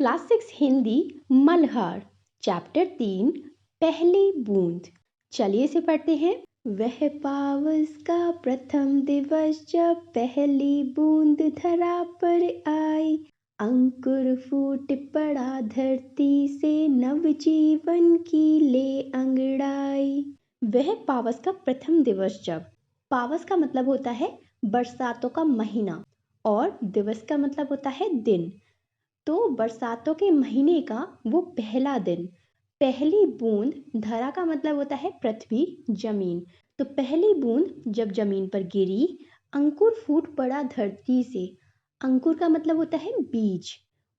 Class 6 Hindi Malhar chapter 3 पहली बूंद। चलिए इसे पढ़ते हैं। वह पावस का प्रथम दिवस जब पहली बूंद धरा पर आई, अंकुर फूट पड़ा धरती से नवजीवन की ले अंगड़ाई। वह पावस का प्रथम दिवस जब, पावस का मतलब होता है बरसातों का महीना और दिवस का मतलब होता है दिन। तो बरसातों के महीने का वो पहला दिन, पहली बूंद, धरा का मतलब होता है पृथ्वी, जमीन। तो पहली बूंद जब जमीन पर गिरी, अंकुर फूट पड़ा धरती से। अंकुर का मतलब होता है बीज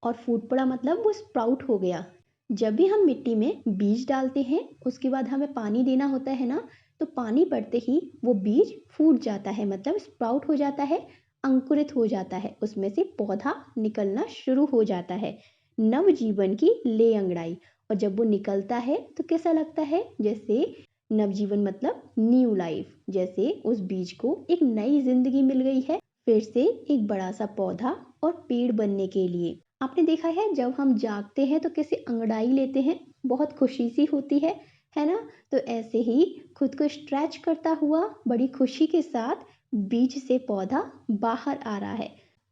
और फूट पड़ा मतलब वो स्प्राउट हो गया। जब भी हम मिट्टी में बीज डालते हैं उसके बाद हमें पानी देना होता है ना, तो पानी पड़ते ही वो बीज फूट जाता है, मतलब स्प्राउट हो जाता है, अंकुरित हो जाता है, उसमें से पौधा निकलना शुरू हो जाता है, नवजीवन की ले अंगड़ाई। और जब वो निकलता है तो कैसा लगता है, जैसे नवजीवन मतलब न्यू लाइफ, जैसे उस बीज को एक नई जिंदगी मिल गई है, फिर से एक बड़ा सा पौधा और पेड़ बनने के लिए। आपने देखा है जब हम जागते हैं तो कैसे अंगड़ाई लेते हैं, बहुत खुशी सी होती है ना। तो ऐसे ही खुद को स्ट्रेच करता हुआ बड़ी खुशी के साथ बीज से पौधा बाहर आ रहा है।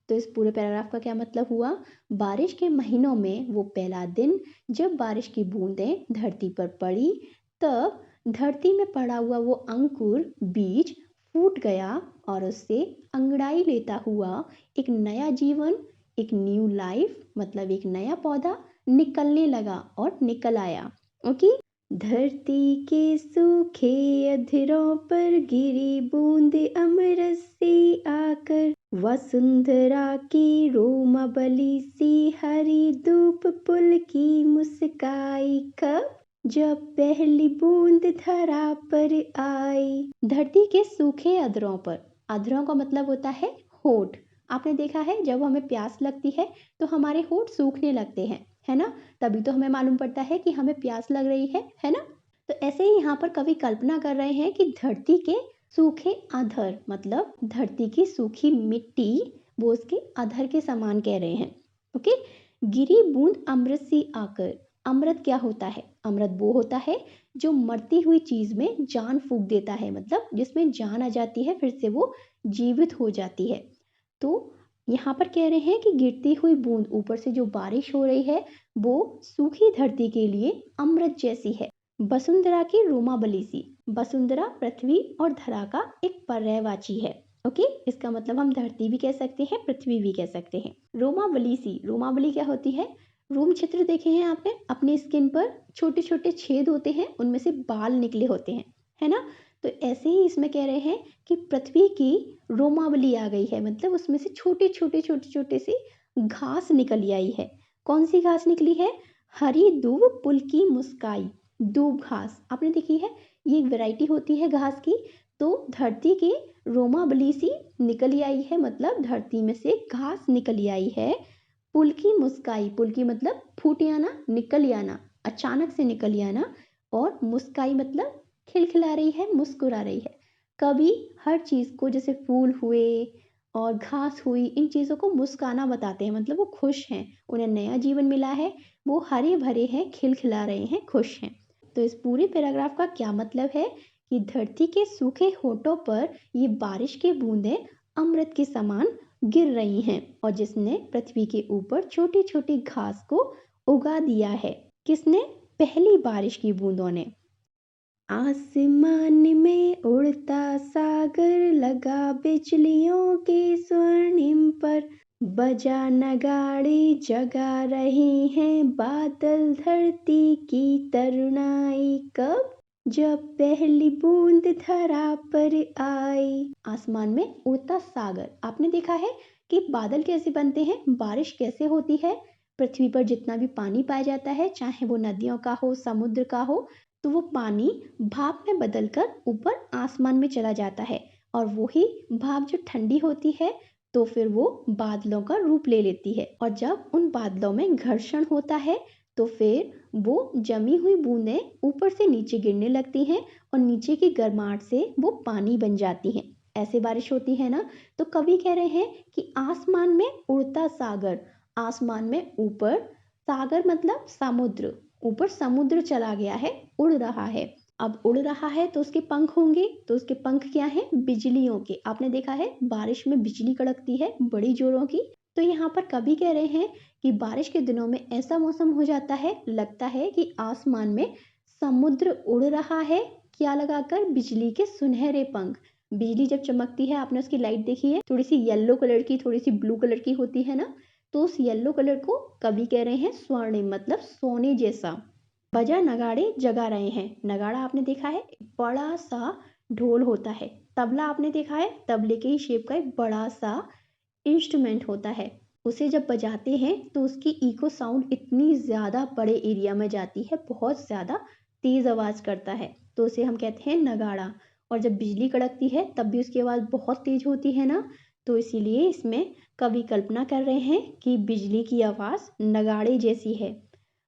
तो इस पूरे पैराग्राफ का क्या मतलब हुआ, बारिश के महीनों में वो पहला दिन जब बारिश की बूंदें धरती पर पड़ी, तब धरती में पड़ा हुआ वो अंकुर बीज फूट गया और उससे अंगड़ाई लेता हुआ एक नया जीवन, एक न्यू लाइफ मतलब एक नया पौधा निकलने लगा और निकल आया। ओके। धरती के सूखे अधरों पर गिरी बूंद अमृत से आकर, वसुंधरा की रोमावली सी हरी धूप पुल की मुस्काई। कब? जब पहली बूंद धरा पर आई। धरती के सूखे अधरों पर, अधरों का मतलब होता है होठ। आपने देखा है जब हमें प्यास लगती है तो हमारे होठ सूखने लगते हैं, है ना, तभी तो हमें मालूम पड़ता है कि हमें प्यास लग रही है ना। तो ऐसे ही यहाँ पर कवि कल्पना कर रहे हैं कि धरती के सूखे अधर मतलब धरती की सूखी मिट्टी, वो उसके अधर के समान कह रहे हैं। ओके। गिरी बूंद अमृत सी आकर, अमृत क्या होता है, अमृत वो होता है जो मरती हुई चीज में जान फूंक देता है, मतलब जिसमें जान आ जाती है फिर से वो जीवित हो जाती है। तो यहाँ पर कह रहे हैं कि गिरती हुई बूंद, ऊपर से जो बारिश हो रही है वो सूखी धरती के लिए अमृत जैसी है। वसुंधरा की रोमावली सी, वसुंधरा पृथ्वी और धरा का एक पर्यायवाची है। ओके। इसका मतलब हम धरती भी कह सकते हैं, पृथ्वी भी कह सकते हैं। रोमावली सी, रोमावली क्या होती है, रोम छिद्र देखे हैं आपने, अपने स्किन पर छोटे छोटे छेद होते हैं, उनमें से बाल निकले होते हैं, है ना। तो ऐसे ही इसमें कह रहे हैं कि पृथ्वी की रोमावली आ गई है, मतलब उसमें से छोटे छोटे छोटे छोटे सी घास निकली आई है। कौन सी घास निकली है, हरी दूब पुल की मुस्काई। दूब घास आपने देखी है, ये एक वैरायटी होती है घास की। तो धरती की रोमावली सी निकली आई है, मतलब धरती में से घास निकली आई है। पुल की मुस्काई, पुल की मतलब फूट आना, निकल आना, अचानक से निकल आना, और मुस्काई मतलब खिलखिला रही है, मुस्कुरा रही है। कभी हर चीज को, जैसे फूल हुए और घास हुई, इन चीजों को मुस्काना बताते हैं, मतलब वो खुश हैं, उन्हें नया जीवन मिला है, वो हरे भरे हैं, खिलखिला रहे हैं, खुश हैं। तो इस पूरे पैराग्राफ का क्या मतलब है कि धरती के सूखे होठों पर ये बारिश की बूंदें अमृत के समान गिर रही हैं, और जिसने पृथ्वी के ऊपर छोटी छोटी घास को उगा दिया है। किसने? पहली बारिश की बूंदों ने। आसमान में उड़ता सागर लगा बिजलियों के स्वर्णिम पर, बजा नगाड़े जगा रहे हैं बादल धरती की तरुणाई। कब? जब पहली बूंद धरा पर आई। आसमान में उड़ता सागर, आपने देखा है कि बादल कैसे बनते हैं, बारिश कैसे होती है। पृथ्वी पर जितना भी पानी पाया जाता है, चाहे वो नदियों का हो, समुद्र का हो, तो वो पानी भाप में बदलकर ऊपर आसमान में चला जाता है, और वही भाप जो ठंडी होती है तो फिर वो बादलों का रूप ले लेती है, और जब उन बादलों में घर्षण होता है तो फिर वो जमी हुई बूंदें ऊपर से नीचे गिरने लगती हैं, और नीचे की गर्माहट से वो पानी बन जाती हैं। ऐसे बारिश होती है ना। तो कवि कह रहे हैं कि आसमान में उड़ता सागर, आसमान में ऊपर सागर मतलब समुद्र, ऊपर समुद्र चला गया है, उड़ रहा है। अब उड़ रहा है तो उसके पंख होंगे, तो उसके पंख क्या है? बिजलियों के। आपने देखा है बारिश में बिजली कड़कती है बड़ी जोरों की। तो यहाँ पर कवि कह रहे हैं कि बारिश के दिनों में ऐसा मौसम हो जाता है, लगता है कि आसमान में समुद्र उड़ रहा है, क्या लगाकर? बिजली के सुनहरे पंख। बिजली जब चमकती है, आपने उसकी लाइट देखी है, थोड़ी सी येलो कलर की, थोड़ी सी ब्लू कलर की होती है ना, तो उस येलो कलर को कवि कह रहे हैं स्वर्णिम, मतलब सोने जैसा। बजा नगाड़े जगा रहे हैं। नगाड़ा आपने देखा है बड़ा सा ढोल होता है। तबला आपने देखा है तबले के ही शेप का एक बड़ा सा इंस्ट्रूमेंट होता है। उसे जब बजाते हैं तो उसकी इको साउंड इतनी ज़्यादा बड़े एरिया में जाती है, बहुत ज़्यादा तेज़ आवाज़ करता है, तो उसे हम कहते हैं नगाड़ा। और जब बिजली कड़कती है तब भी उसकी आवाज़ बहुत तेज़ होती है ना, तो इसीलिए इसमें कवि कल्पना कर रहे हैं कि बिजली की आवाज़ नगाड़े जैसी है।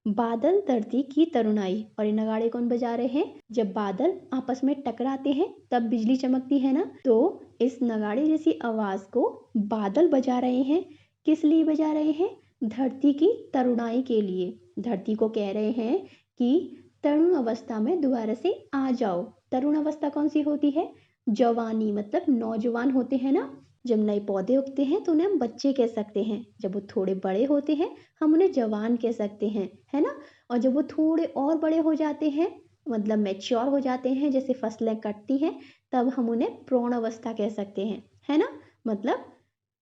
बादल धरती की तरुणाई, और ये नगाड़े कौन बजा रहे हैं? जब बादल आपस में टकराते हैं तब बिजली चमकती है ना, तो इस नगाड़े जैसी आवाज को बादल बजा रहे हैं। किस लिए बजा रहे हैं? धरती की तरुणाई के लिए। धरती को कह रहे हैं कि तरुण अवस्था में दोबारा से आ जाओ। तरुण अवस्था कौन सी होती है? जवानी, मतलब नौजवान होते हैं ना, जब नए पौधे उगते हैं तो उन्हें हम बच्चे कह सकते हैं। जब वो थोड़े बड़े होते हैं हम उन्हें जवान कह सकते हैं, है ना। और जब वो थोड़े और बड़े हो जाते हैं, मतलब मैच्योर हो जाते हैं, जैसे फसलें कटती हैं, तब हम उन्हें प्रौढ़ अवस्था कह सकते हैं, है ना। मतलब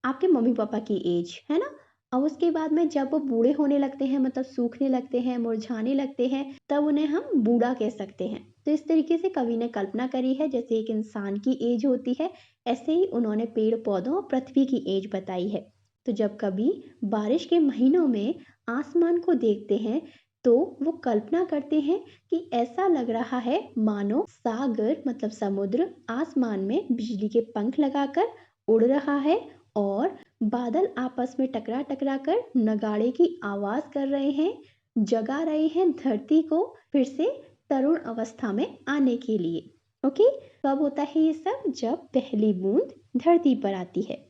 आपके मम्मी पापा की एज, है ना। अब उसके बाद में जब वो बूढ़े होने लगते हैं, मतलब सूखने लगते हैं, मुरझाने लगते हैं, तब उन्हें हम बूढ़ा कह सकते हैं। तो इस तरीके से कवि ने कल्पना करी है, जैसे एक इंसान की एज होती है, ऐसे ही उन्होंने पेड़ पौधों और पृथ्वी की एज बताई है। तो जब कभी बारिश के महीनों में आसमान को देखते हैं तो वो कल्पना करते हैं कि ऐसा लग रहा है मानो सागर, मतलब समुद्र, आसमान में बिजली के पंख लगाकर उड़ रहा है, और बादल आपस में टकरा टकरा कर नगाड़े की आवाज कर रहे हैं, जगा रहे हैं धरती को फिर से तरुण अवस्था में आने के लिए। ओके, कब होता है ये सब? जब पहली बूंद धरती पर आती है।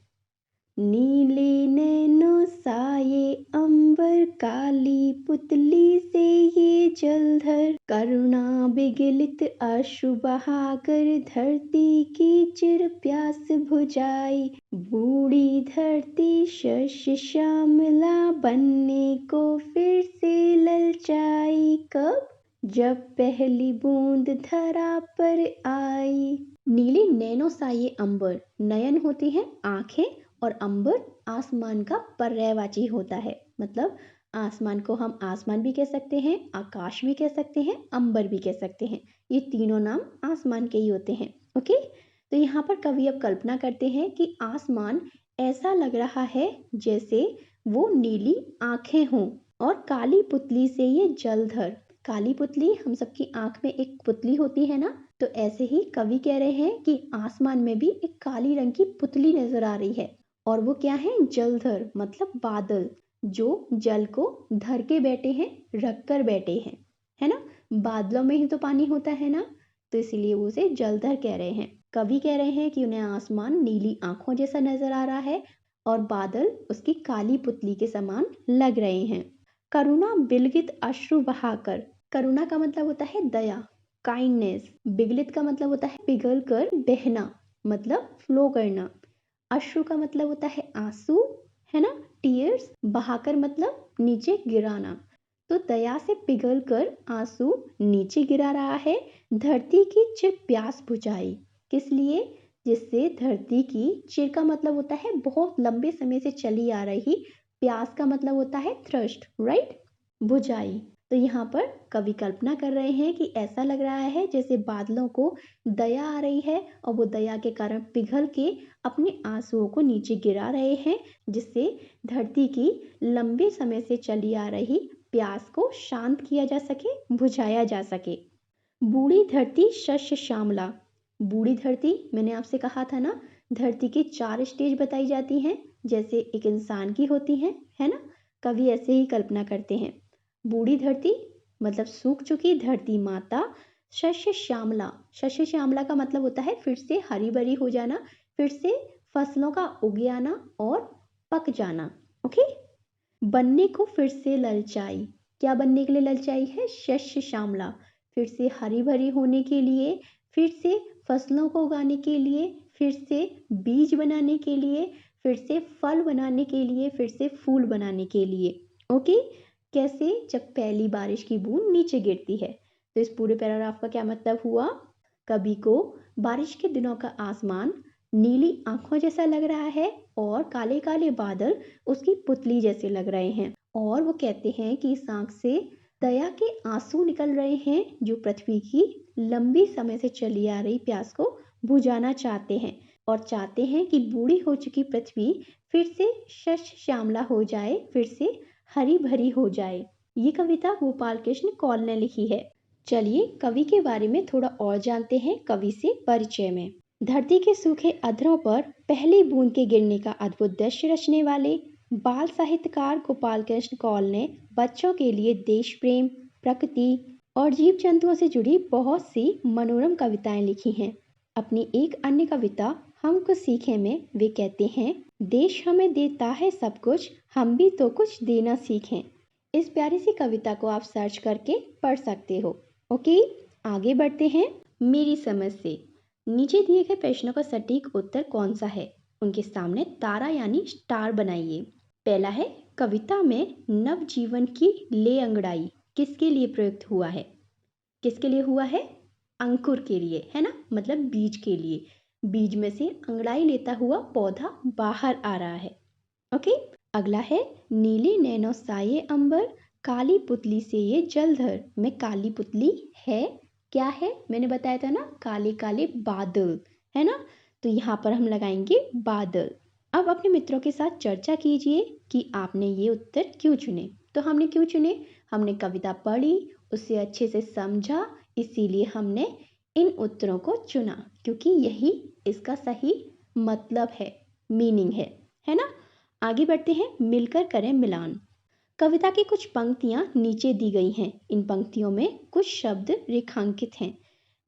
नीले नैनो साये अंबर, काली पुतली से ये जलधर, करुणा विगलित अश्रु बहाकर, धरती की चिर प्यास बुझाई, बूढ़ी धरती शस्य श्यामला, बनने को फिर से ललचाई। कब? जब पहली बूंद धरा पर आई। नीले नैनो साये अंबर, नयन होते हैं आंखें, और अंबर आसमान का पर्यायवाची होता है। मतलब आसमान को हम आसमान भी कह सकते हैं, आकाश भी कह सकते हैं, अंबर भी कह सकते हैं। ये तीनों नाम आसमान के ही होते हैं। ओके, तो यहाँ पर कवि अब कल्पना करते हैं कि आसमान ऐसा लग रहा है जैसे वो नीली आंखें हों, और काली पुतली से ये जलधर। काली पुतली, हम सबकी आंख में एक पुतली होती है ना, तो ऐसे ही कवि कह रहे हैं कि आसमान में भी एक काली रंग की पुतली नजर आ रही है, और वो क्या है? जलधर, मतलब बादल, जो जल को धर के बैठे हैं, रख कर बैठे हैं, है ना। बादलों में ही तो पानी होता है ना, तो इसीलिए वो उसे जलधर कह रहे हैं। कवि कह रहे हैं कि उन्हें आसमान नीली आंखों जैसा नजर आ रहा है, और बादल उसकी काली पुतली के समान लग रहे हैं। करुणा बिलगित अश्रु बहाकर, करुणा का मतलब होता है दया, काइंडनेस। बिगलित का मतलब होता है पिघल कर बहना, मतलब फ्लो करना। अश्रु का मतलब होता है आंसू, है ना, टीयर्स। बहाकर मतलब नीचे गिराना। तो दया से पिघल कर आंसू नीचे गिरा रहा है, धरती की चिर प्यास बुझाई। किस लिए? जिससे धरती की, चिर का मतलब होता है बहुत लंबे समय से चली आ रही, प्यास का मतलब होता है थ्रस्ट, राइट, बुझाई। तो यहाँ पर कवि कल्पना कर रहे हैं कि ऐसा लग रहा है जैसे बादलों को दया आ रही है, और वो दया के कारण पिघल के अपने आंसुओं को नीचे गिरा रहे हैं, जिससे धरती की लंबे समय से चली आ रही प्यास को शांत किया जा सके, बुझाया जा सके। बूढ़ी धरती शस्य श्यामला। बूढ़ी धरती, मैंने आपसे कहा था ना, धरती की 4 स्टेज बताई जाती हैं, जैसे एक इंसान की होती है ना। कवि ऐसे ही कल्पना करते हैं। बूढ़ी धरती मतलब सूख चुकी धरती माता। शस्य श्यामला, शस्य श्यामला का मतलब होता है फिर से हरी भरी हो जाना, फिर से फसलों का उग आना और पक जाना। ओके, बनने को फिर से ललचाई। क्या बनने के लिए ललचाई है? शस्य श्यामला। फिर से हरी भरी होने के लिए, फिर से फसलों को उगाने के लिए, फिर से बीज बनाने के लिए, फिर से फल बनाने के लिए, फिर से फूल बनाने के लिए। ओके, कैसे? जब पहली बारिश की बूंद नीचे गिरती है। तो इस पूरे पैराग्राफ का क्या मतलब हुआ? कवि को बारिश के दिनों का आसमान नीली आंखों जैसा लग रहा है और काले काले बादल उसकी पुतली जैसे लग रहे हैं। और वो कहते हैं कि इस आंख से दया के आंसू निकल रहे हैं, जो पृथ्वी की लंबी समय से चली आ रही प्यास को बुझाना चाहते हैं, और चाहते हैं कि बूढ़ी हो चुकी पृथ्वी फिर से शस्य श्यामला हो जाए, फिर से हरी भरी हो जाए। ये कविता गोपाल कृष्ण कौल ने लिखी है। चलिए कवि के बारे में थोड़ा और जानते हैं कवि से परिचय में। धरती के सूखे अधरों पर पहली बूंद के गिरने का अद्भुत दृश्य रचने वाले बाल साहित्यकार गोपाल कृष्ण कौल ने बच्चों के लिए देश प्रेम, प्रकृति और जीव जंतुओं से जुड़ी बहुत सी मनोरम कविताएं लिखी हैं। अपनी एक अन्य कविता हम कुछ सीखे में वे कहते हैं, देश हमें देता है सब कुछ, हम भी तो कुछ देना सीखें। इस प्यारी सी कविता को आप सर्च करके पढ़ सकते हो। ओके, आगे बढ़ते हैं। मेरी समझ से नीचे दिए गए प्रश्नों का सटीक उत्तर कौन सा है? उनके सामने तारा यानी स्टार बनाइए। पहला है, कविता में नव जीवन की ले अंगड़ाई किसके लिए प्रयुक्त हुआ है? किसके लिए हुआ है? अंकुर के लिए, है ना, मतलब बीज के लिए। बीज में से अंगड़ाई लेता हुआ पौधा बाहर आ रहा है। ओके, अगला है, नीले नैनो साये अंबर, काली पुतली से ये जलधर। में काली पुतली है, क्या है? मैंने बताया था ना, काले काले बादल, है ना। तो यहाँ पर हम लगाएंगे बादल। अब अपने मित्रों के साथ चर्चा कीजिए कि आपने ये उत्तर क्यों चुने। तो हमने क्यों चुने? हमने कविता पढ़ी, उसे अच्छे से समझा, इसीलिए हमने इन उत्तरों को चुना, क्योंकि यही इसका सही मतलब है, मीनिंग है ना। आगे बढ़ते हैं, मिलकर करें मिलान। कविता की कुछ पंक्तियां नीचे दी गई हैं। इन पंक्तियों में कुछ शब्द रेखांकित हैं।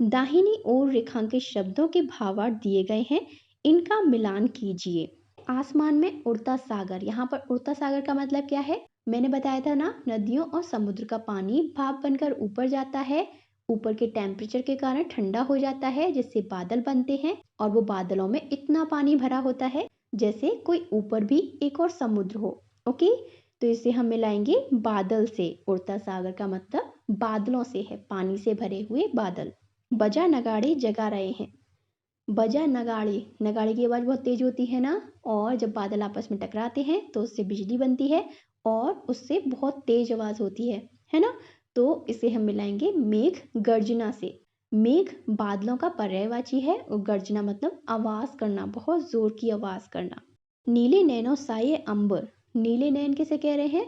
दाहिनी ओर रेखांकित शब्दों के भावार्थ दिए गए हैं, इनका मिलान कीजिए। आसमान में उड़ता सागर। यहाँ पर उड़ता सागर का मतलब क्या है? मैंने बताया था ना, नदियों और समुद्र का पानी भाप बनकर ऊपर जाता है, ऊपर के टेम्परेचर के कारण ठंडा हो जाता है, जिससे बादल बनते हैं, और वो बादलों में इतना पानी भरा होता है जैसे कोई ऊपर भी एक और समुद्र हो। ओके, तो इसे हम मिलाएंगे बादल से। उड़ता सागर का मतलब बादलों से है, पानी से भरे हुए बादल। बजा नगाड़े जगा रहे हैं। बजा नगाड़े, नगाड़े की आवाज बहुत तेज होती है ना, और जब बादल आपस में टकराते हैं तो उससे बिजली बनती है और उससे बहुत तेज आवाज होती है ना। तो इसे हम मिलाएंगे मेघ गर्जना से। मेघ बादलों का पर्यायवाची है, और गर्जना मतलब आवाज करना, बहुत जोर की आवाज करना। नीले नैनो साये अंबर। नीले नैन किसे कह रहे हैं?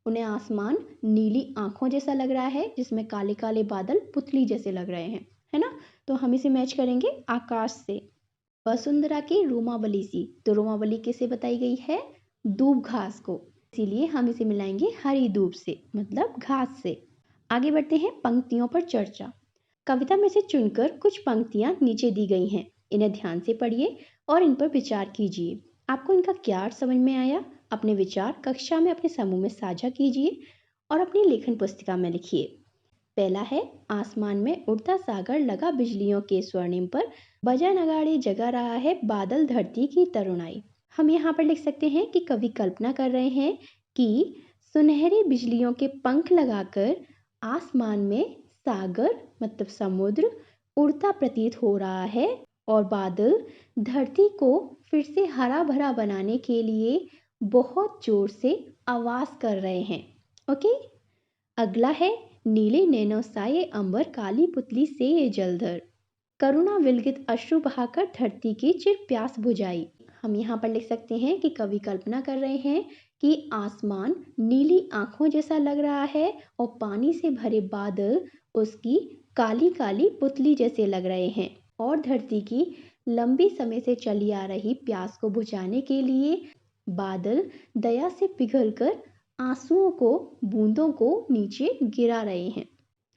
उन्हें आसमान नीली आंखों जैसा लग रहा है, जिसमें काले काले बादल पुतली जैसे लग रहे हैं, है ना। तो हम इसे मैच करेंगे आकाश से। वसुंधरा की रोमावली सी। तो रोमावली किसे बताई गई है? दूब घास को, इसीलिए हम इसे मिलाएंगे हरी दूब से, मतलब घास से। आगे बढ़ते हैं, पंक्तियों पर चर्चा। कविता में से चुनकर कुछ पंक्तियां नीचे दी गई हैं, इन्हें ध्यान से पढ़िए और इन पर विचार कीजिए। आपको इनका क्या अर्थ समझ में आया? अपने विचार कक्षा में अपने समूह में साझा कीजिए और अपनी लेखन पुस्तिका में लिखिए। पहला है, आसमान में उड़ता सागर लगा बिजलियों के स्वर्णिम पर, बजा नगाड़े जगा रहा है बादल धरती की तरुणाई। हम यहाँ पर लिख सकते हैं कि कवि कल्पना कर रहे हैं कि सुनहरी बिजलियों के पंख लगाकर आसमान में सागर मतलब समुद्र उड़ता प्रतीत हो रहा है, और बादल धरती को फिर से हरा भरा बनाने के लिए बहुत जोर से आवाज कर रहे हैं। ओके, अगला है, नीले नैनो साये अंबर, काली पुतली से ये जलधर। करुणा विलगित अश्रु बहाकर धरती की चिर प्यास बुझाई। हम यहाँ पर लिख सकते हैं कि कवि कल्पना कर रहे हैं कि आसमान नीली आंखों जैसा लग रहा है और पानी से भरे बादल उसकी काली काली पुतली जैसे लग रहे हैं, और धरती की लंबी समय से चली आ रही प्यास को बुझाने के लिए बादल दया से पिघलकर आंसुओं को, बूंदों को नीचे गिरा रहे हैं।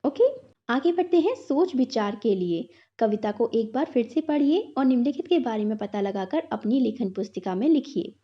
ओके, आगे बढ़ते हैं सोच विचार के लिए। कविता को एक बार फिर से पढ़िए और निम्नलिखित के बारे में पता लगाकर अपनी लेखन पुस्तिका में लिखिए।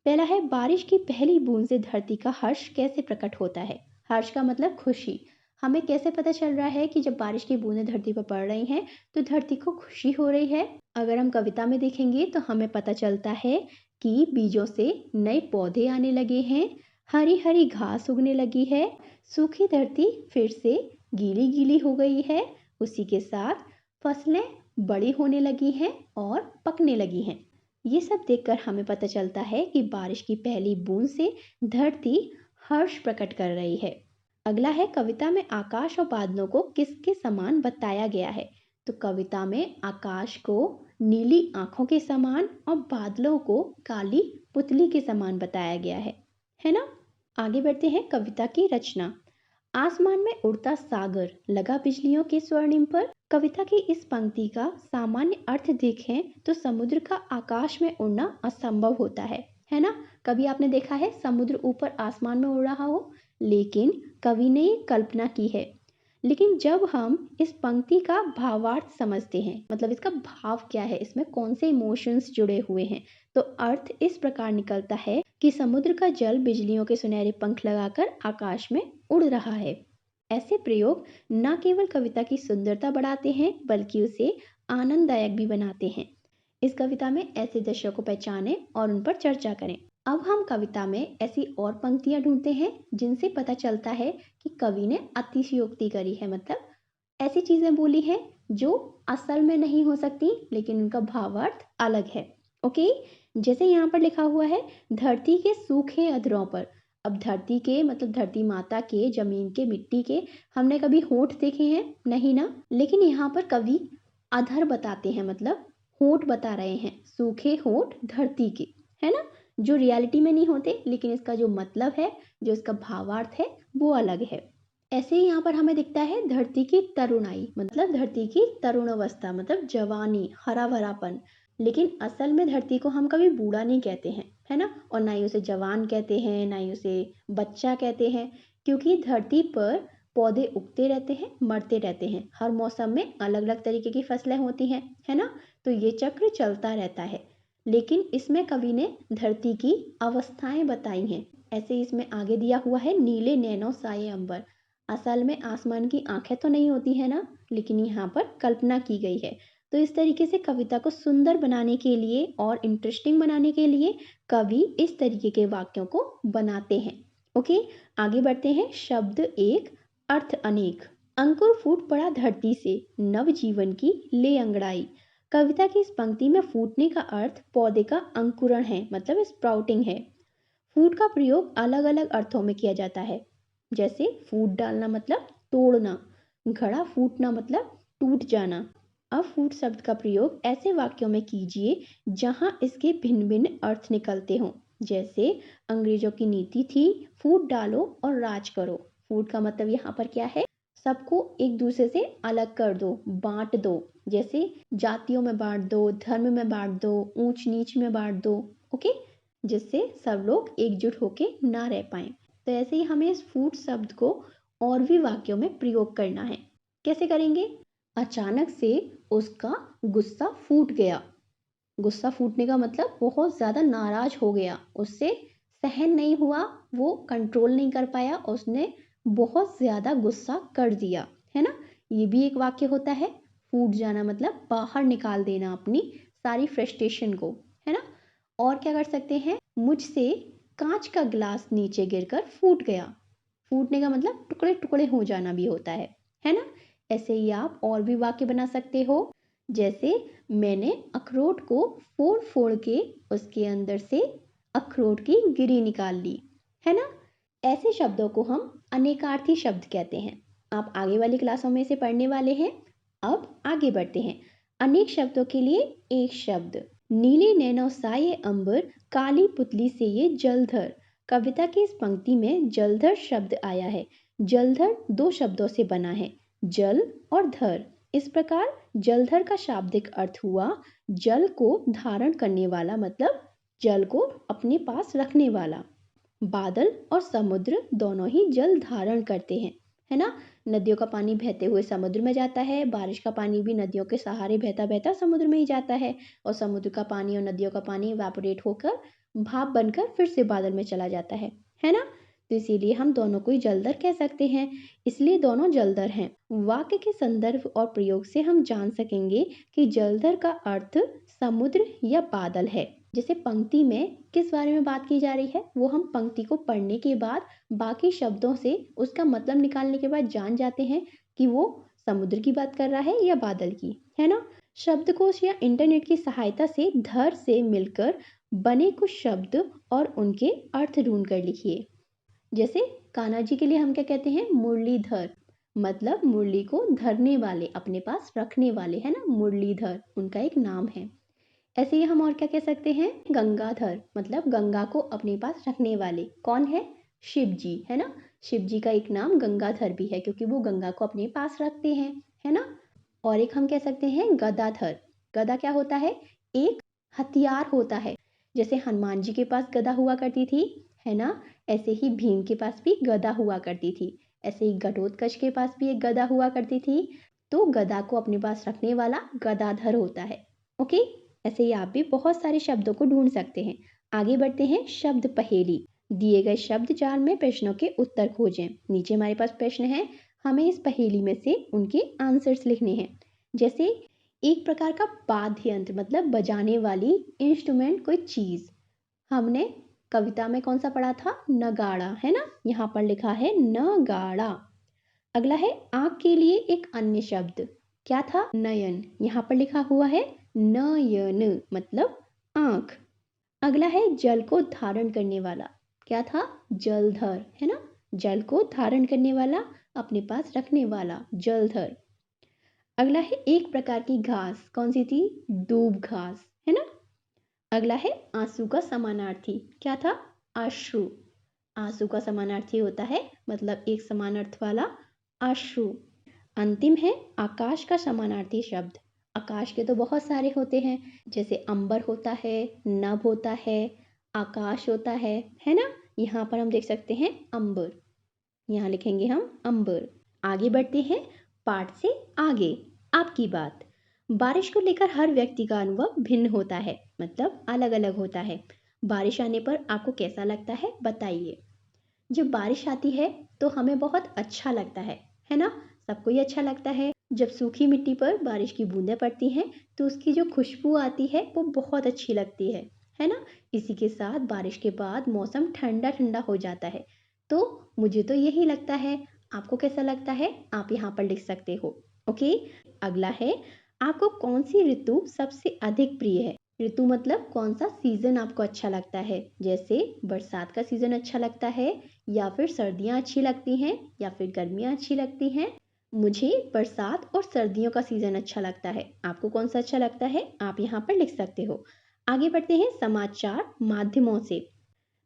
पहला है बारिश की पहली बूंद से धरती का हर्ष कैसे प्रकट होता है। हर्ष का मतलब खुशी। हमें कैसे पता चल रहा है कि जब बारिश की बूंदें धरती पर पड़ रही हैं तो धरती को खुशी हो रही है। अगर हम कविता में देखेंगे तो हमें पता चलता है कि बीजों से नए पौधे आने लगे हैं, हरी हरी घास उगने लगी है, सूखी धरती फिर से गीली गीली हो गई है। उसी के साथ फसलें बड़ी होने लगी हैं और पकने लगी हैं। ये सब देखकर हमें पता चलता है कि बारिश की पहली बूंद से धरती हर्ष प्रकट कर रही है। अगला है कविता में आकाश और बादलों को किसके समान बताया गया है। तो कविता में आकाश को नीली आंखों के समान और बादलों को काली पुतली के समान बताया गया है ना। आगे बढ़ते हैं कविता की रचना। आसमान में उड़ता सागर लगा बिजलियों के स्वर्णिम पर। कविता की इस पंक्ति का सामान्य अर्थ देखें तो समुद्र का आकाश में उड़ना असंभव होता है ना। कभी आपने देखा है समुद्र ऊपर आसमान में उड़ रहा हो, लेकिन कवि ने ये कल्पना की है। लेकिन जब हम इस पंक्ति का भावार्थ समझते हैं, मतलब इसका भाव क्या है, इसमें कौन से इमोशंस जुड़े हुए हैं, तो अर्थ इस प्रकार निकलता है कि समुद्र का जल बिजलियों के सुनहरे पंख लगाकर आकाश में उड़ रहा है। ऐसे प्रयोग न केवल कविता की सुंदरता बढ़ाते हैं बल्कि उसे आनंददायक भी बनाते हैं। इस कविता में ऐसे दृश्यों को पहचानें और उन पर चर्चा करें। अब हम कविता में ऐसी और पंक्तियां ढूंढते हैं जिनसे पता चलता है कि कवि ने अतिशयोक्ति करी है, मतलब ऐसी चीजें बोली हैं जो असल में नहीं हो सकती लेकिन उनका भावार्थ अलग है। ओके, जैसे यहाँ पर लिखा हुआ है धरती के सूखे अधरों पर। अब धरती के मतलब धरती माता के, जमीन के, मिट्टी के हमने कभी होंठ देखे हैं? नहीं ना। लेकिन यहाँ पर कवि अधर बताते हैं, मतलब होंठ बता रहे हैं, सूखे होंठ धरती के, है ना, जो रियलिटी में नहीं होते लेकिन इसका जो मतलब है, जो इसका भावार्थ है वो अलग है। ऐसे ही यहाँ पर हमें दिखता है धरती की तरुणाई, मतलब धरती की तरुण अवस्था, मतलब जवानी, हरा भरापन। लेकिन असल में धरती को हम कभी बूढ़ा नहीं कहते हैं, है ना, और ना ही उसे जवान कहते हैं, ना ही उसे बच्चा कहते हैं, क्योंकि धरती पर पौधे उगते रहते हैं, मरते रहते हैं, हर मौसम में अलग अलग तरीके की फसलें होती हैं, है ना, तो ये चक्र चलता रहता है। लेकिन इसमें कवि ने धरती की अवस्थाएं बताई हैं। ऐसे इसमें आगे दिया हुआ है नीले नैनो साये अंबर। असल में आसमान की आंखें तो नहीं होती है ना, लेकिन यहाँ पर कल्पना की गई है। तो इस तरीके से कविता को सुंदर बनाने के लिए और इंटरेस्टिंग बनाने के लिए कवि इस तरीके के वाक्यों को बनाते हैं। ओके, आगे बढ़ते हैं। शब्द एक, अर्थ अनेक। अंकुर फूट पड़ा धरती से, नव जीवन की ले अंगड़ाई। कविता की इस पंक्ति में फूटने का अर्थ पौधे का अंकुरण है, मतलब स्प्राउटिंग है। फूट का प्रयोग अलग अलग अर्थों में किया जाता है, जैसे फूट डालना मतलब तोड़ना, घड़ा फूटना मतलब टूट जाना। अब फूट शब्द का प्रयोग ऐसे वाक्यों में कीजिए जहां इसके भिन्न भिन्न अर्थ निकलते हों, जैसे अंग्रेजों की नीति थी फूट डालो और राज करो। फूट का मतलब यहाँ पर क्या है? सबको एक दूसरे से अलग कर दो, बांट दो, जैसे जातियों में बांट दो, धर्म में बांट दो, ऊंच नीच में बांट दो। ओके, जिससे सब लोग एकजुट होके ना रह पाए। तो ऐसे ही हमें इस फूट शब्द को और भी वाक्यों में प्रयोग करना है। कैसे करेंगे? अचानक से उसका गुस्सा फूट गया। गुस्सा फूटने का मतलब बहुत ज्यादा नाराज हो गया, उससे सहन नहीं हुआ, वो कंट्रोल नहीं कर पाया, उसने बहुत ज्यादा गुस्सा कर दिया, है ना। ये भी एक वाक्य होता है। फूट जाना मतलब बाहर निकाल देना अपनी सारी फ्रस्ट्रेशन को, है ना। और क्या कर सकते हैं? मुझसे कांच का गिलास नीचे गिरकर फूट गया। फूटने का मतलब टुकड़े टुकड़े हो जाना भी होता है ना। ऐसे ही आप और भी वाक्य बना सकते हो, जैसे मैंने अखरोट को फोड़ फोड़ के उसके अंदर से अखरोट की गिरी निकाल ली, है ना। ऐसे शब्दों को हम अनेकार्थी शब्द कहते हैं। आप आगे वाली क्लासों में इसे पढ़ने वाले हैं। अब आगे बढ़ते हैं। अनेक शब्दों के लिए एक शब्द। नीले नैनो साये अंबर, काली पुतली से ये जलधर। कविता की इस पंक्ति में जलधर शब्द आया है। जलधर दो शब्दों से बना है, जल और धर। इस प्रकार जलधर का शाब्दिक अर्थ हुआ जल को धारण करने वाला, मतलब जल को अपने पास रखने वाला। बादल और समुद्र दोनों ही जल धारण करते हैं, है ना। नदियों का पानी बहते हुए समुद्र में जाता है, बारिश का पानी भी नदियों के सहारे बहता बहता समुद्र में ही जाता है और समुद्र का पानी और नदियों का पानी इवेपोरेट होकर भाप बनकर फिर से बादल में चला जाता है ना। तो इसीलिए हम दोनों को ही जलधर कह सकते हैं, इसलिए दोनों जलधर हैं। वाक्य के संदर्भ और प्रयोग से हम जान सकेंगे कि जलधर का अर्थ समुद्र या बादल है। जैसे पंक्ति में किस बारे में बात की जा रही है वो हम पंक्ति को पढ़ने के बाद बाकी शब्दों से उसका मतलब निकालने के बाद जान जाते हैं कि वो समुद्र की बात कर रहा है या बादल की, है ना। शब्दकोश या इंटरनेट की सहायता से धर से मिलकर बने कुछ शब्द और उनके अर्थ ढूंढ कर लिखिए। जैसे कान्हा जी के लिए हम क्या कहते हैं, मुरलीधर, मतलब मुरली को धरने वाले, अपने पास रखने वाले, है ना, मुरलीधर उनका एक नाम है। ऐसे ही हम और क्या कह सकते हैं, गंगाधर, मतलब गंगा को अपने पास रखने वाले। कौन है, शिव जी, है ना। शिव जी का एक नाम गंगाधर भी है क्योंकि वो गंगा को अपने पास रखते हैं, है ना। और एक हम कह सकते हैं गदाधर। गदा क्या होता है, एक हथियार होता है। जैसे हनुमान जी के पास गदा हुआ करती थी, है ना, ऐसे ही भीम के पास भी गदा हुआ करती थी। ऐसे ही घटोत्कच के पास भी एक गदा हुआ करती थी। तो गदा को अपने पास रखने वाला गदाधर होता है। ओके, ऐसे ही आप भी बहुत सारे शब्दों को ढूंढ सकते हैं। आगे बढ़ते हैं, शब्द पहेली। दिए गए शब्द जाल में प्रश्नों के उत्तर खोजें। नीचे हमारे पास प्रश्न है, हमें इस पहेली में से उनके आंसर्स लिखने हैं। जैसे एक प्रकार का वाद्य यंत्र, मतलब बजाने वाली इंस्ट्रूमेंट, कोई चीज। हमने कविता में कौन सा पढ़ा था, नगाड़ा, है ना। यहाँ पर लिखा है नगाड़ा। अगला है आंख के लिए एक अन्य शब्द, क्या था, नयन। यहाँ पर लिखा हुआ है नयन, मतलब आंख। अगला है जल को धारण करने वाला, क्या था, जलधर, है ना। जल को धारण करने वाला, अपने पास रखने वाला, जलधर। अगला है एक प्रकार की घास, कौन सी थी, दूब घास, है ना। अगला है आंसू का समानार्थी, क्या था, अश्रु। आंसू का समानार्थी होता है, मतलब एक समान अर्थ वाला, अश्रु। अंतिम है आकाश का समानार्थी शब्द। आकाश के तो बहुत सारे होते हैं, जैसे अंबर होता है, नभ होता है, आकाश होता है ना। यहाँ पर हम देख सकते हैं अंबर, यहाँ लिखेंगे हम अंबर। आगे बढ़ते हैं पाठ से आगे। आपकी बात। बारिश को लेकर हर व्यक्ति का अनुभव भिन्न होता है, मतलब अलग अलग होता है। बारिश आने पर आपको कैसा लगता है, बताइए। जब बारिश आती है तो हमें बहुत अच्छा लगता है ना। सबको ही अच्छा लगता है। जब सूखी मिट्टी पर बारिश की बूंदें पड़ती हैं तो उसकी जो खुशबू आती है वो बहुत अच्छी लगती है ना। इसी के साथ बारिश के बाद मौसम ठंडा ठंडा हो जाता है। तो मुझे तो यही लगता है, आपको कैसा लगता है, आप यहाँ पर लिख सकते हो। ओके, अगला है, आपको कौन सी ऋतु सबसे अधिक प्रिय है। ऋतु मतलब कौन सा सीजन आपको अच्छा लगता है, जैसे बरसात का सीजन अच्छा लगता है, या फिर सर्दियाँ अच्छी लगती हैं, या फिर गर्मियाँ अच्छी लगती हैं। मुझे बरसात और सर्दियों का सीजन अच्छा लगता है। आपको कौन सा अच्छा लगता है, आप यहाँ पर लिख सकते हो। आगे बढ़ते हैं समाचार माध्यमों से।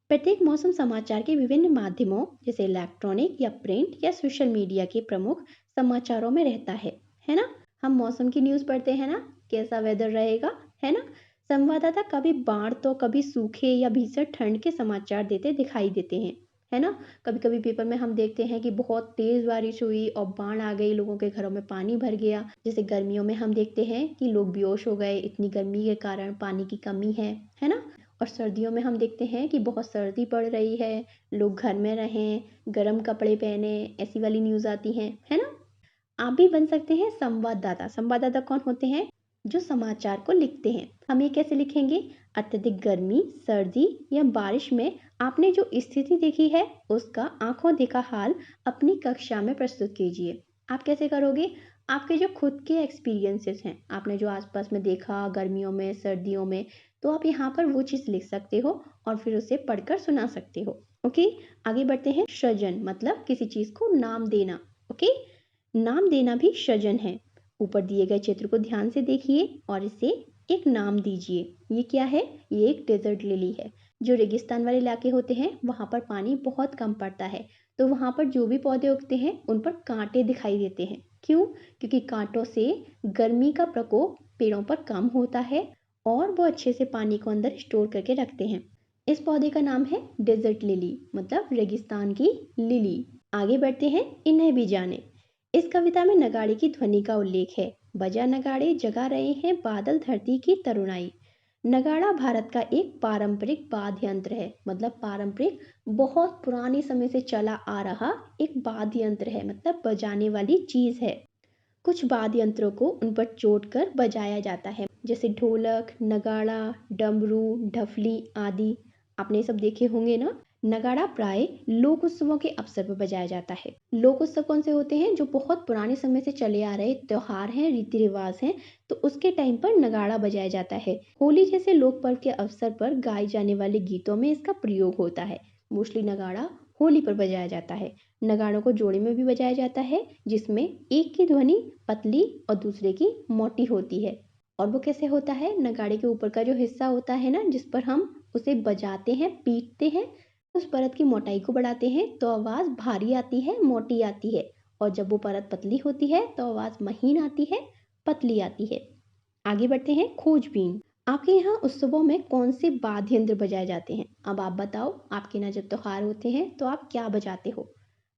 प्रत्येक मौसम समाचार के विभिन्न माध्यमों, जैसे इलेक्ट्रॉनिक या प्रिंट या सोशल मीडिया के प्रमुख समाचारों में रहता है ना। हम मौसम की न्यूज़ पढ़ते हैं ना, कैसा वेदर रहेगा, है ना। संवाददाता कभी बाढ़ तो कभी सूखे या भीषण ठंड के समाचार देते दिखाई देते हैं, है ना। कभी कभी पेपर में हम देखते हैं कि बहुत तेज बारिश हुई और बाढ़ आ गई, लोगों के घरों में पानी भर गया। जैसे गर्मियों में हम देखते हैं कि लोग बेहोश हो गए, इतनी गर्मी के कारण, पानी की कमी है ना। और सर्दियों में हम देखते हैं कि बहुत सर्दी पड़ रही है, लोग घर में रहें, गर्म कपड़े पहने, ऐसी वाली न्यूज़ आती हैं, है ना। आप भी बन सकते हैं संवाददाता। संवाददाता कौन होते हैं, जो समाचार को लिखते हैं। हम ये कैसे लिखेंगे, अत्यधिक गर्मी, सर्दी या बारिश में आपने जो स्थिति देखी है उसका आंखों देखा हाल अपनी कक्षा में प्रस्तुत कीजिए। आप कैसे करोगे, आपके जो खुद के एक्सपीरियंसेस हैं, आपने जो आसपास में देखा गर्मियों में, सर्दियों में, तो आप यहाँ पर वो चीज़ लिख सकते हो और फिर उसे पढ़कर सुना सकते हो। ओके, आगे बढ़ते हैं, सृजन मतलब किसी चीज़ को नाम देना। ओके, नाम देना भी सृजन है। ऊपर दिए गए चित्र को ध्यान से देखिए और इसे एक नाम दीजिए। ये क्या है, ये एक डेजर्ट लिली है। जो रेगिस्तान वाले इलाके होते हैं वहाँ पर पानी बहुत कम पड़ता है, तो वहाँ पर जो भी पौधे उगते हैं उन पर कांटे दिखाई देते हैं। क्यों, क्योंकि कांटों से गर्मी का प्रकोप पेड़ों पर कम होता है और वो अच्छे से पानी को अंदर स्टोर करके रखते हैं। इस पौधे का नाम है डेजर्ट लिली, मतलब रेगिस्तान की लिली। आगे बढ़ते हैं, इन्हें भी जाने। इस कविता में नगाड़े की ध्वनि का उल्लेख है। बजा नगाड़े जगा रहे हैं बादल धरती की तरुणाई। नगाड़ा भारत का एक पारंपरिक वाद्य यंत्र है, मतलब पारंपरिक बहुत पुराने समय से चला आ रहा एक वाद्य यंत्र है, मतलब बजाने वाली चीज है। कुछ वाद्य यंत्रों को उन पर चोट कर बजाया जाता है, जैसे ढोलक, नगाड़ा, डमरू, ढफली आदि। आपने सब देखे होंगे ना। नगाड़ा प्राय लोक उत्सवों के अवसर पर बजाया जाता है। लोक उत्सव कौन से होते हैं? जो बहुत पुराने समय से चले आ रहे त्योहार हैं, रीति रिवाज हैं, तो उसके टाइम पर नगाड़ा बजाया जाता है। होली जैसे लोक पर्व के अवसर पर गाए जाने वाले गीतों में इसका प्रयोग होता है। मोस्टली नगाड़ा होली पर बजाया जाता है। नगाड़ों को जोड़े में भी बजाया जाता है, जिसमें एक की ध्वनि पतली और दूसरे की मोटी होती है। और वो कैसे होता है? नगाड़े के ऊपर का जो हिस्सा होता है ना, जिस पर हम उसे बजाते हैं, पीटते हैं, उस परत की मोटाई को बढ़ाते हैं तो आवाज भारी आती है, मोटी आती है। और जब वो परत पतली होती है तो आवाज महीन आती है, पतली आती है। आगे बढ़ते हैं। खोजबीन। आपके यहाँ उत्सवों में कौन से वाद्य यंत्र बजाए जाते हैं? अब आप बताओ, आपके यहाँ जब त्योहार होते हैं तो आप क्या बजाते हो?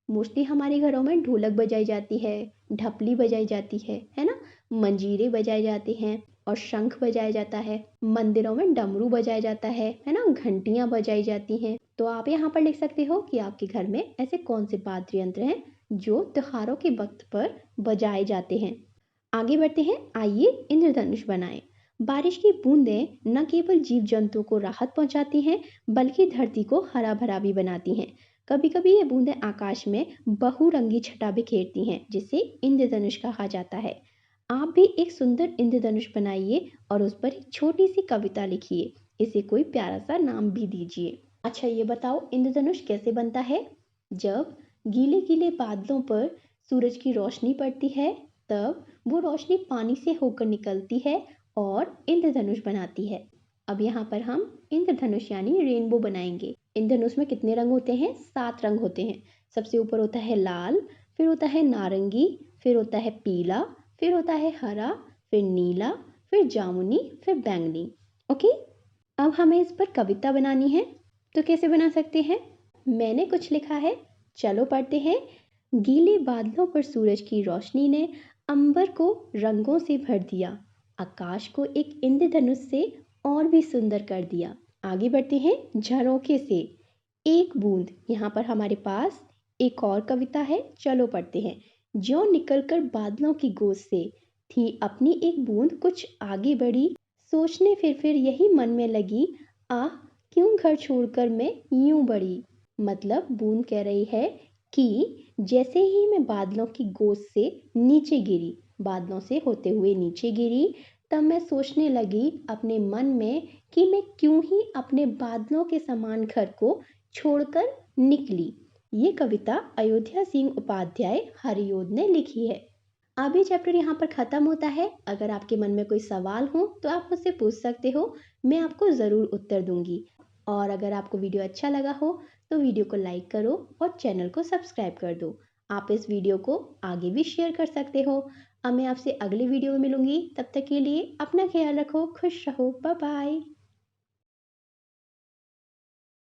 मोस्टली हमारे घरों में ढोलक बजाई जाती है, ढपली बजाई जाती है ना, मंजीरे बजाए जाते हैं और शंख बजाया जाता है। मंदिरों में डमरू बजाया जाता है ना, घंटियां बजाई जाती हैं। तो आप यहाँ पर लिख सकते हो कि आपके घर में ऐसे कौन से वाद्य यंत्र हैं जो त्योहारों के वक्त पर बजाए जाते हैं। आगे बढ़ते हैं। आइए इंद्रधनुष बनाएं। बारिश की बूंदें न केवल जीव जंतुओं को राहत पहुंचाती हैं, बल्कि धरती को हरा भरा भी बनाती हैं। कभी कभी ये बूंदें आकाश में बहुरंगी छटा बिखेरती हैं, जिसे इंद्रधनुष कहा जाता है। आप भी एक सुंदर इंद्रधनुष बनाइए और उस पर एक छोटी सी कविता लिखिए। इसे कोई प्यारा सा नाम भी दीजिए। अच्छा, ये बताओ इंद्रधनुष कैसे बनता है? जब गीले गीले बादलों पर सूरज की रोशनी पड़ती है, तब वो रोशनी पानी से होकर निकलती है और इंद्रधनुष बनाती है। अब यहाँ पर हम इंद्रधनुष यानी रेनबो बनाएंगे। इंद्रधनुष में कितने रंग होते हैं? 7 रंग होते हैं। सबसे ऊपर होता है लाल, फिर होता है नारंगी, फिर होता है पीला, फिर होता है हरा, फिर नीला, फिर जामुनी, फिर बैंगनी। ओके, अब हमें इस पर कविता बनानी है, तो कैसे बना सकते हैं? मैंने कुछ लिखा है, चलो पढ़ते हैं। गीले बादलों पर सूरज की रोशनी ने अंबर को रंगों से भर दिया, आकाश को एक इंद्रधनुष से और भी सुंदर कर दिया। आगे बढ़ते हैं। झरोखे से एक बूंद। यहाँ पर हमारे पास एक और कविता है, चलो पढ़ते हैं। ज्यों निकलकर बादलों की गोद से थी अपनी एक बूंद कुछ आगे बढ़ी, सोचने फिर यही मन में लगी, आह क्यों घर छोड़कर मैं यूं बढ़ी। मतलब बूंद कह रही है कि जैसे ही मैं बादलों की गोद से नीचे गिरी, बादलों से होते हुए नीचे गिरी, तब मैं सोचने लगी अपने मन में कि मैं क्यों ही अपने बादलों के समान घर को छोड़कर निकली। ये कविता अयोध्या सिंह उपाध्याय हरिओद ने लिखी है। अब ये चैप्टर यहाँ पर खत्म होता है। अगर आपके मन में कोई सवाल हो तो आप मुझसे पूछ सकते हो, मैं आपको ज़रूर उत्तर दूंगी। और अगर आपको वीडियो अच्छा लगा हो तो वीडियो को लाइक करो और चैनल को सब्सक्राइब कर दो। आप इस वीडियो को आगे भी शेयर कर सकते हो। अब मैं आपसे अगले वीडियो में मिलूंगी, तब तक के लिए अपना ख्याल रखो, खुश रहो, बाय बाय।